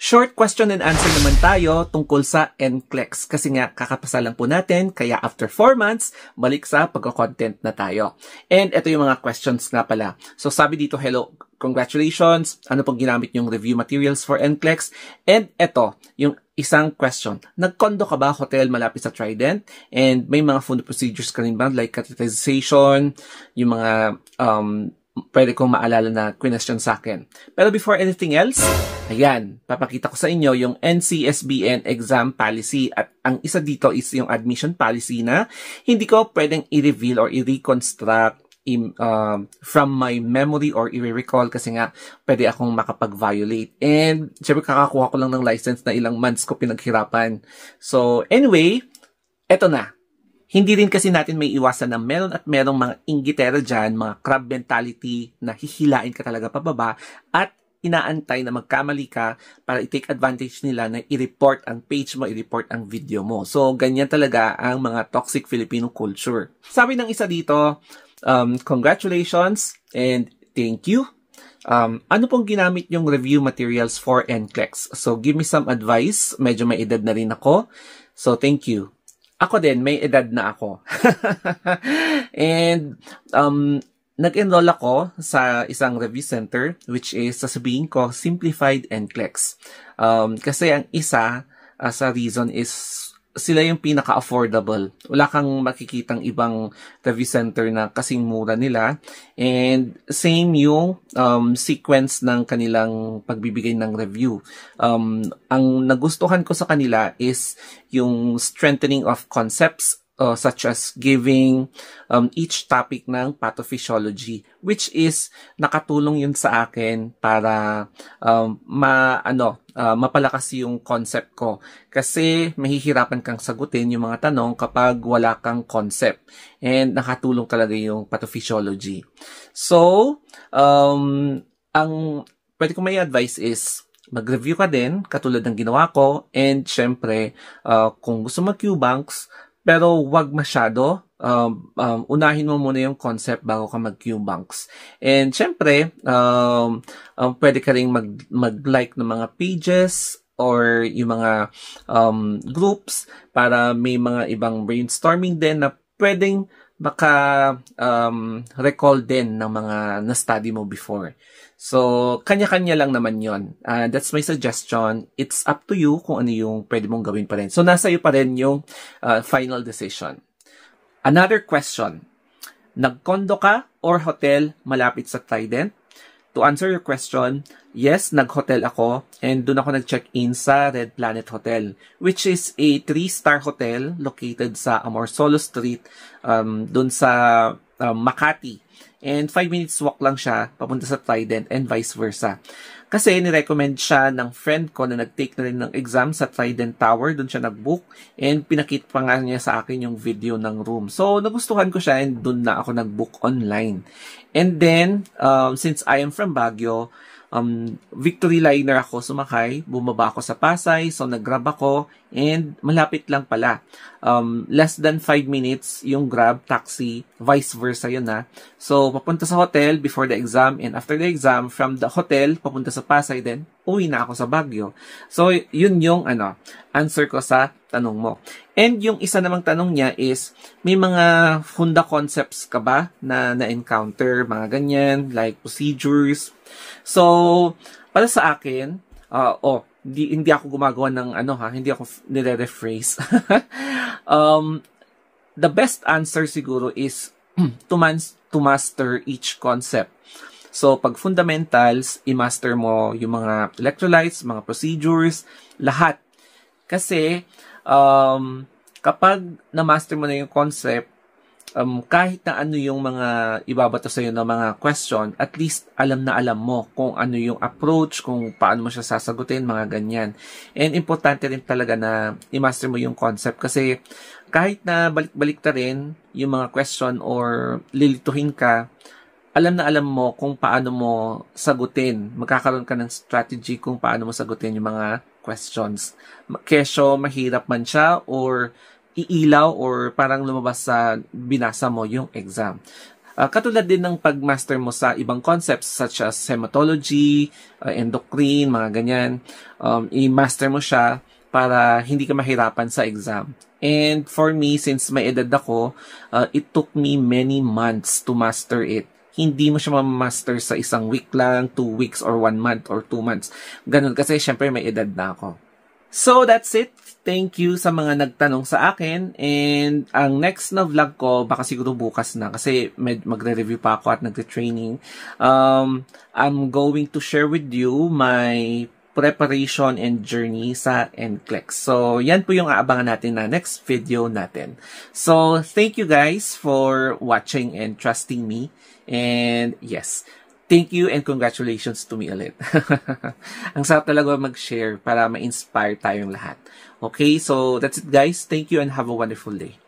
Short question and answer naman tayo tungkol sa NCLEX kasi nga kakapasa lang po natin kaya after 4 months, balik sa pagka-content na tayo. And ito yung mga questions nga pala. So sabi dito, hello, congratulations, ano pong ginamit yung review materials for NCLEX? And ito, yung isang question, nagkondo ka ba hotel malapit sa Trident? And may mga food procedures ka rin ba like catheterization, yung mga pwede kong maalala na question sa akin. Pero before anything else, ayan, papakita ko sa inyo yung NCSBN exam policy at ang isa dito is yung admission policy na hindi ko pwedeng i-reveal or i-reconstruct from my memory or i-recall kasi nga pwede akong makapag-violate. And syempre kakakuha ko lang ng license na ilang months ko pinaghirapan. So anyway, eto na. Hindi rin kasi natin may iwasan na meron at merong mga inggitera dyan, mga crab mentality na hihilain ka talaga pababa at inaantay na magkamali ka para i-take advantage nila na i-report ang page mo, i-report ang video mo. So, ganyan talaga ang mga toxic Filipino culture. Sabi ng isa dito, congratulations and thank you. Ano pong ginamit yung review materials for NCLEX? So, give me some advice. Medyo may edad na rin ako. So, thank you. Ako din, may edad na ako. And, nag-enroll ako sa isang review center, which is, sasabihin ko, Simplified NCLEX. Kasi ang isa, sa reason is, sila yung pinaka-affordable. Wala kang makikitang ibang review center na kasing mura nila. And same yung sequence ng kanilang pagbibigay ng review. Ang nagustuhan ko sa kanila is yung strengthening of concepts such as giving each topic ng pathophysiology, which is nakatulong yun sa akin para mapalakas yung concept ko. Kasi mahihirapan kang sagutin yung mga tanong kapag wala kang concept. And nakatulong talaga yung pathophysiology. So, ang pwede ko may advice is mag-review ka din, katulad ng ginawa ko. And syempre, kung gusto mag-Q-Banks, pero wag masyado. Unahin mo muna yung concept bago ka mag-Q-Banks. And syempre, pwede ka rin mag-like ng mga pages or yung mga groups para may mga ibang brainstorming din na pwedeng recall din ng mga na-study mo before. So, kanya-kanya lang naman yon. That's my suggestion. It's up to you kung ano yung pwede mong gawin pa rin. So, nasa iyo pa rin yung final decision. Another question. Nagkondo ka or hotel malapit sa Trident? To answer your question, yes, nag-hotel ako and doon ako nag-check-in sa Red Planet Hotel, which is a 3-star hotel located sa Amorsolo Street, doon sa Makati. And 5 minutes walk lang siya papunta sa Trident and vice versa. Kasi nirecommend siya ng friend ko na nag-take na rin ng exam sa Trident Tower. Doon siya nag-book and pinakita pa nga niya sa akin yung video ng room. So, nagustuhan ko siya and doon na ako nag-book online. And then, since I am from Baguio, Victory Liner ako sumakay, bumaba ako sa Pasay, so nag-grab ako, and malapit lang pala. Less than 5 minutes yung grab, taxi, vice versa yun na. So, papunta sa hotel before the exam, and after the exam, from the hotel, papunta sa Pasay din, uwi na ako sa Baguio. So, yun yung answer ko sa tanong mo. And yung isa namang tanong niya is, may mga funda concepts ka ba na na-encounter, mga ganyan, like procedures? So, para sa akin, hindi ako gumagawa ng hindi ako nire-rephrase. The best answer siguro is to master each concept. So, pag fundamentals, i-master mo yung mga electrolytes, mga procedures, lahat. Kasi, kapag na-master mo na yung concept, kahit na ano yung mga ibabato sa'yo ng mga question, at least alam na alam mo kung ano yung approach, kung paano mo siya sasagutin, mga ganyan. And importante rin talaga na i-master mo yung concept kasi kahit na balik-balik na rin yung mga question or lilituhin ka, alam na alam mo kung paano mo sagutin. Magkakaroon ka ng strategy kung paano mo sagutin yung mga questions. Kesyo mahirap man siya or iilaw or parang lumabas sa binasa mo yung exam. Katulad din ng pag-master mo sa ibang concepts such as hematology, endocrine, mga ganyan. I-master mo siya para hindi ka mahirapan sa exam. And for me, since may edad ako, it took me many months to master it. Hindi mo siya ma-master sa isang week lang, 2 weeks, or 1 month, or 2 months. Ganun kasi syempre may edad na ako. So that's it. Thank you sa mga nagtanong sa akin. And ang next na vlog ko, baka siguro bukas na kasi magre-review pa ako at nagte-training. I'm going to share with you my preparation and journey sa NCLEX. So, yan po yung aabangan natin na next video natin. So, thank you guys for watching and trusting me. And yes, thank you and congratulations to me ulit. Ang sarap talaga mag-share para ma-inspire tayong lahat. Okay, so that's it guys. Thank you and have a wonderful day.